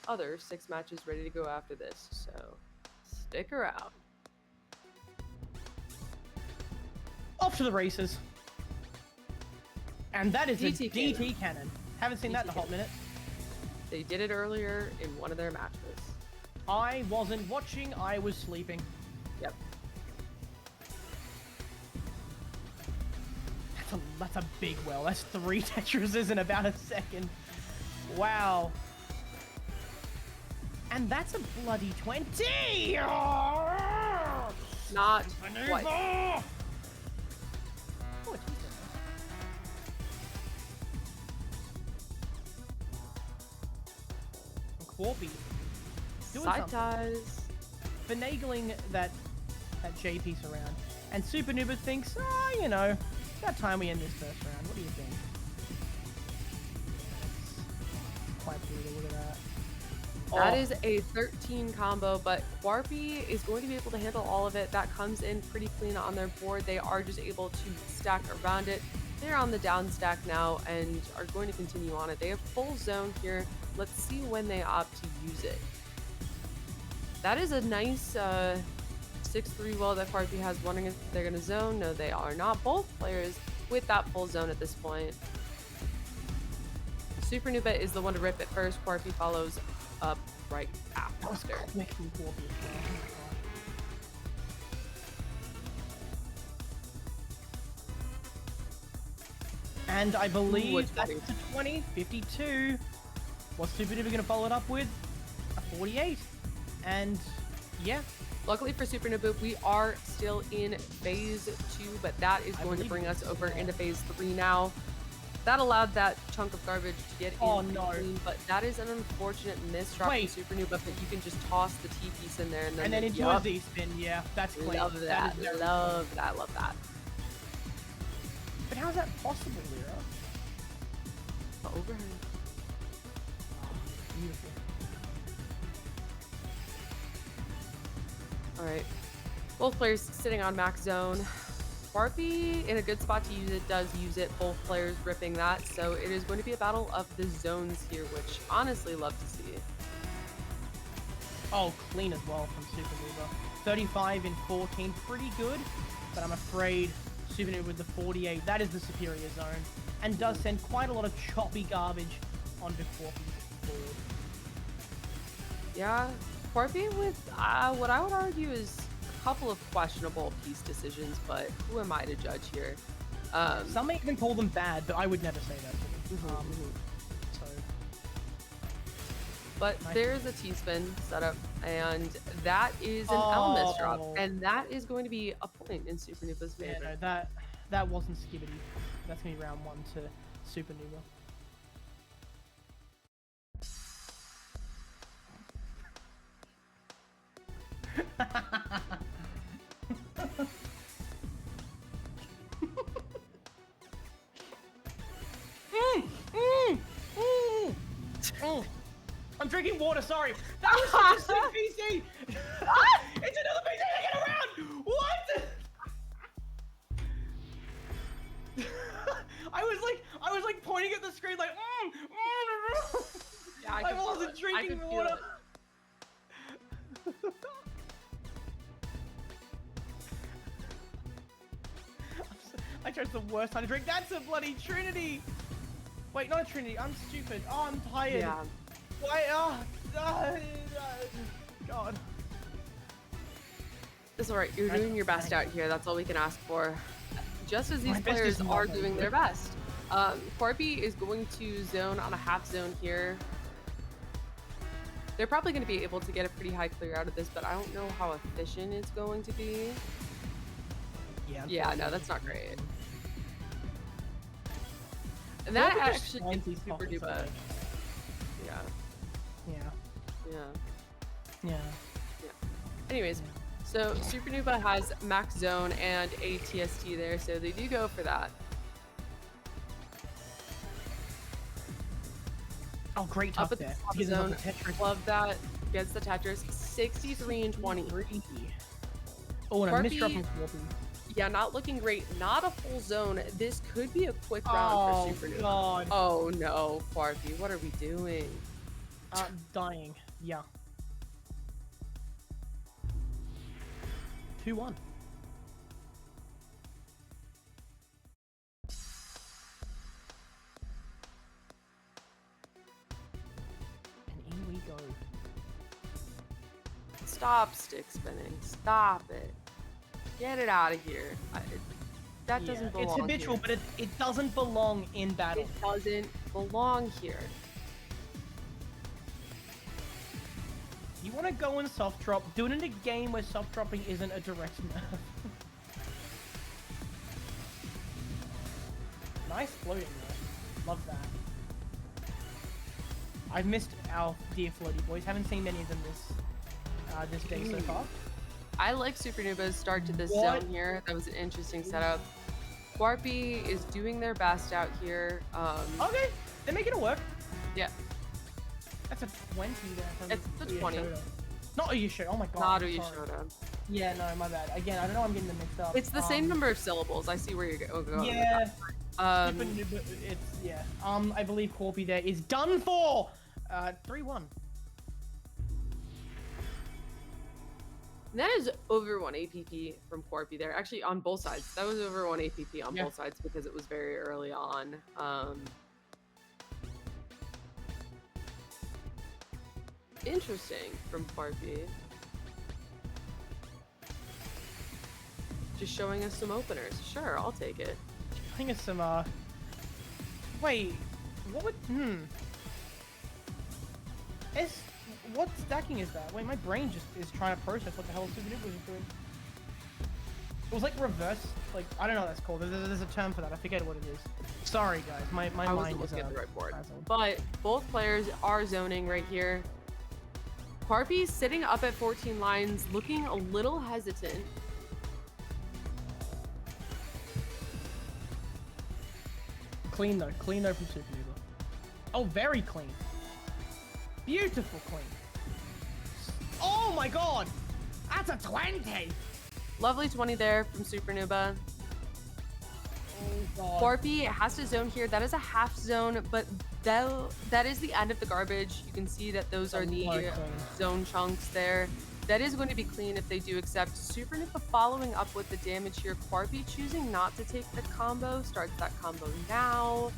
other 6 matches ready to go after this, so stick around. Off to the races. And that is a DT DT cannon. Haven't seen that in a hot minute. They did it earlier in one of their matches. I wasn't watching, I was sleeping. Yep. That's a big well. That's 3 Tetrises in about a second. Wow. And that's a bloody 20! Not quite. Oh, it's QUARPI. Side ties. Finagling that J piece around. And SUPERNOOBA thinks, you know, it's about time we end this first round. What do you think? That's quite brutal. Look at that. That is a 13 combo, but QUARPI is going to be able to handle all of it. That comes in pretty clean on their board. They are just able to stack around it. They're on the down stack now and are going to continue on it. They have full zone here. Let's see when they opt to use it. That is a nice 6-3 well that QUARPI has. Wondering if they're going to zone. No, they are not. Both players with that full zone at this point. SUPERNOOBA is the one to rip it first. QUARPI follows up right after. That was quick from QUARPI as well. And I believe that's a 20, 52. What's SUPERNOOBA going to follow it up with? A 48. And yeah. Luckily for SUPERNOOBA, we are still in phase 2, but that is going to bring us over into phase 3 now. That allowed that chunk of garbage to get in between, but that is an unfortunate miss drop from SUPERNOOBA, but you can just toss the T piece in there and then into a Z spin. Yeah, that's clean. Love that. Love that. Love that. But how is that possible, Lyra? Overhead. Beautiful. All right. Both players sitting on max zone. QUARPI in a good spot to use it, does use it. Both players ripping that. So it is going to be a battle of the zones here, which honestly love to see. Oh, clean as well from SUPERNOOBA. 35 in 14, pretty good. But I'm afraid SUPERNOOBA with the 48, that is the superior zone. And does send quite a lot of choppy garbage onto QUARPI's board. Yeah, QUARPI with what I would argue is a couple of questionable piece decisions, but who am I to judge here? Some may even call them bad, but I would never say that to them. But there's a T-spin setup, and that is an L miss drop, and that is going to be a point in SUPERNOOBA's favor. Yeah, no, that wasn't skibbity. That's going to be round 1 to SUPERNOOBA. I'm drinking water, sorry. That was such a sick PC! It's another PC to get around! What? I was like pointing at the screen like, Yeah, I wasn't drinking water. I chose the worst time to drink. That's a bloody Trinity! Wait, not a Trinity. I'm stupid. Oh, I'm tired. Yeah. Why? God. It's alright. You're doing your best out here. That's all we can ask for. Just as these players are doing their best. QUARPI is going to zone on a half zone here. They're probably going to be able to get a pretty high clear out of this, but I don't know how efficient it's going to be. Yeah, no, that's not great. And that actually gets SUPERNOOBA. Yeah. Anyways, so SUPERNOOBA has max zone and a TST there, so they do go for that. Oh, great top there. Zone. Love that. Gets the Tetris. 63 and 20. Oh, and a miss drop from QUARPI. Yeah, not looking great. Not a full zone. This could be a quick round for SUPERNOOBA. God. Oh no, QUARPI, what are we doing? Dying. Yeah. 2-1. And in we go. Stop stick spinning. Stop it. Get it out of here. That doesn't belong It's habitual, here. but it doesn't belong in battle. It doesn't belong here. You want to go in soft drop, do it in a game where soft dropping isn't a direct nerf. Nice floating though. Love that. I've missed our dear floaty boys. Haven't seen many of them this day so far. I like SUPERNOOBA's start to this zone here. That was an interesting setup. QUARPI is doing their best out here. Okay, they're making it work. Yeah. That's a 20 there. It's the 20. Not a show. Oh my god. Not a Showdown. Yeah, no, my bad. Again, I don't know. I'm getting them mixed up. It's the same number of syllables. I see where you're going. Yeah. It's yeah. I believe QUARPI there is done for. 3-1. That is over 1 APP from QUARPI there. Actually, on both sides. That was over 1 APP on both sides because it was very early on. Interesting from QUARPI. Just showing us some openers. Sure, I'll take it. Showing us some, Wait, what would... What stacking is that? Wait, my brain just is trying to process what the hell SUPERNOOBA was doing. It was like reverse, like, I don't know what that's called. There's a term for that. I forget what it is. Sorry, guys. My I mind wasn't is looking at the right board. frazzled. But both players are zoning right here. QUARPI sitting up at 14 lines, looking a little hesitant. Clean though from SUPERNOOBA. Oh, very clean. Beautiful clean. Oh my god! That's a 20! Lovely 20 there from SUPERNOOBA. Oh god. QUARPI has to zone here. That is a half zone, but that is the end of the garbage. You can see that those are the zone chunks there. That is going to be clean if they do accept. SUPERNOOBA following up with the damage here. QUARPI choosing not to take the combo. Starts that combo now.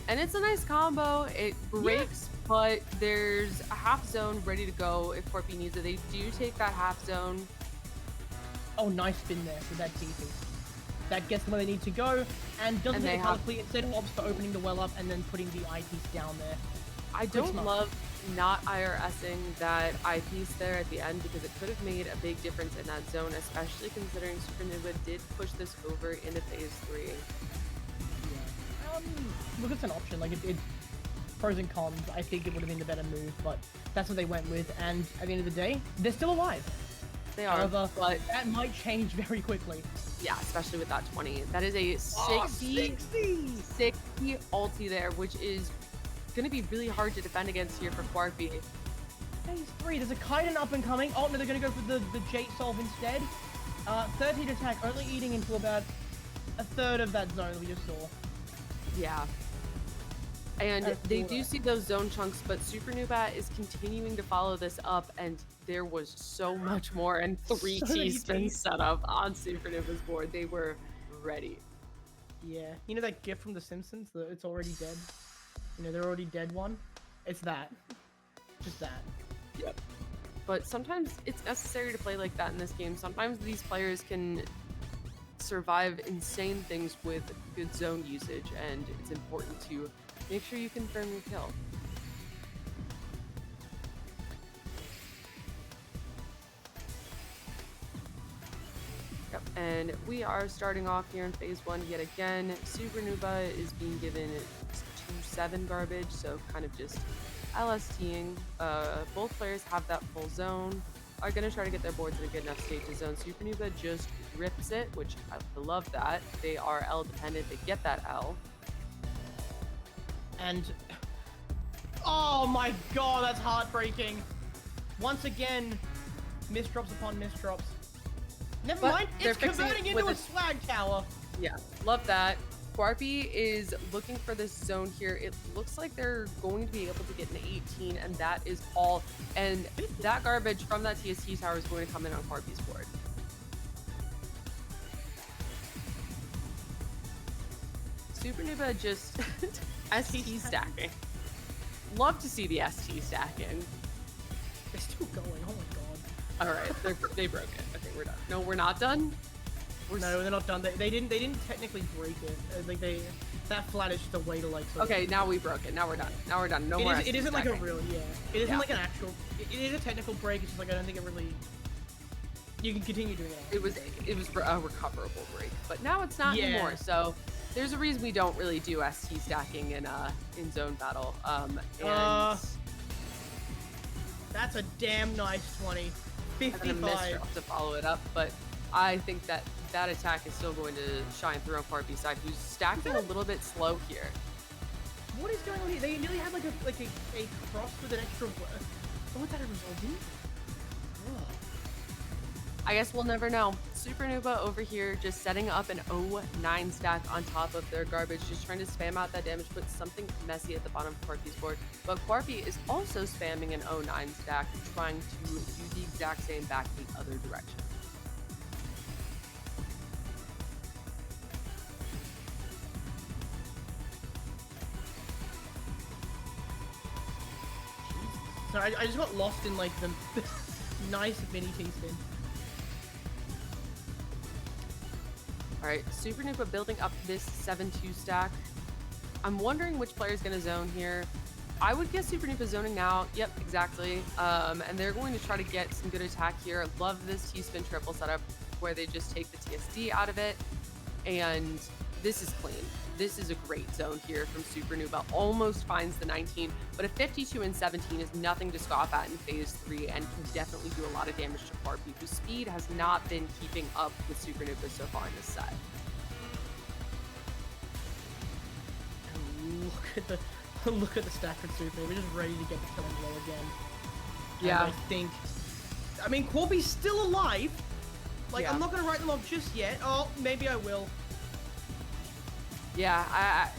And it's a nice combo. It breaks, but there's a half zone ready to go if QUARPI needs it. They do take that half zone. Oh, nice spin there with that TP. That gets them where they need to go, and doesn't take a clear instead of opts for opening the well up and then putting the eyepiece down there. I don't love not IRSing that eyepiece there at the end because it could have made a big difference in that zone, especially considering SUPERNOOBA did push this over into phase 3. Yeah. Look, it's an option. Like, it pros and cons. I think it would have been the better move, but that's what they went with, and at the end of the day, they're still alive. They are, however, but that might change very quickly. Yeah, especially with that 20. That is a 60 ulti there, which is going to be really hard to defend against here for QUARPI. Phase 3, there's a Kaiden up and coming. Oh, no, they're going to go for the Jate Solve instead. 13 attack, only eating into about a third of that zone that we just saw. Yeah. And they do see those zone chunks, but SUPERNOOBA is continuing to follow this up, and there was so much more, and 3 T-spins set up on SUPERNOOBA's board. They were ready. Yeah. You know that gif from The Simpsons, the It's Already Dead? You know, they're already dead one? It's that. Just that. Yep. But sometimes it's necessary to play like that in this game. Sometimes these players can survive insane things with good zone usage, and it's important to make sure you confirm your kill. Yep, and we are starting off here in phase 1 yet again. SUPERNOOBA is being given 2-7 garbage, so kind of just LSTing. Both players have that full zone, are going to try to get their boards in a good enough state to zone. SUPERNOOBA just rips it, which I love that. They are L dependent, they get that L. And oh my god, that's heartbreaking. Once again, misdrops upon misdrops. Never mind, it's converting into a swag tower. Yeah, love that. QUARPI is looking for this zone here. It looks like they're going to be able to get an 18, and that is all. And that garbage from that TST tower is going to come in on QUARPI's board. SUPERNOOBA just ST stacking. Love to see the ST stacking. They're still going. Oh my god. All right, they broke it. Okay, we're done. No, we're not done. No, they're not done. They didn't technically break it. Like that flat is just a way to like. Okay, now we broke it. Now we're done. Now we're done. No more. It isn't like a real It isn't Yeah. like an actual. It is a technical break. It's just like I don't think it really. You can continue doing it. It was a recoverable break, but now it's not anymore. So there's a reason we don't really do ST stacking in zone battle. And that's a damn nice 20. 55 to follow it up, but I think that attack is still going to shine through on QUARPI's side, who's stacking a little bit slow here. What is going on here? They nearly had like a cross with an extra. What that result in? I guess we'll never know. SUPERNOOBA over here just setting up an 0-9 stack on top of their garbage, just trying to spam out that damage, put something messy at the bottom of QUARPI's board. But QUARPI is also spamming an 0-9 stack, trying to do the exact same back the other direction. So I just got lost in like the nice mini T-spin. Alright, SUPERNOOBA building up this 7-2 stack. I'm wondering which player is going to zone here. I would guess SUPERNOOBA zoning now. Yep, exactly. And they're going to try to get some good attack here. Love this T-spin triple setup where they just take the TSD out of it. And this is clean. This is a great zone here from SUPERNOOBA. Almost finds the 19, but a 52 and 17 is nothing to scoff at in phase 3 and can definitely do a lot of damage to QUARPI, whose speed has not been keeping up with SUPERNOOBA so far in this set. Look at the stack from Super. We're just ready to get the killing blow again. Yeah. And I mean, QUARPI's still alive. Like, Yeah. I'm not gonna write them off just yet. Oh, maybe I will. Yeah,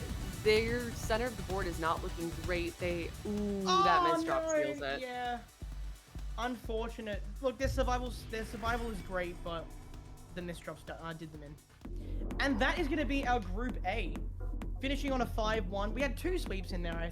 their center of the board is not looking great. That misdrop steals it. Yeah. Unfortunate. Look, their survival is great, but the misdrops did them in. And that is going to be our Group A. Finishing on a 5-1. We had 2 sweeps in there, I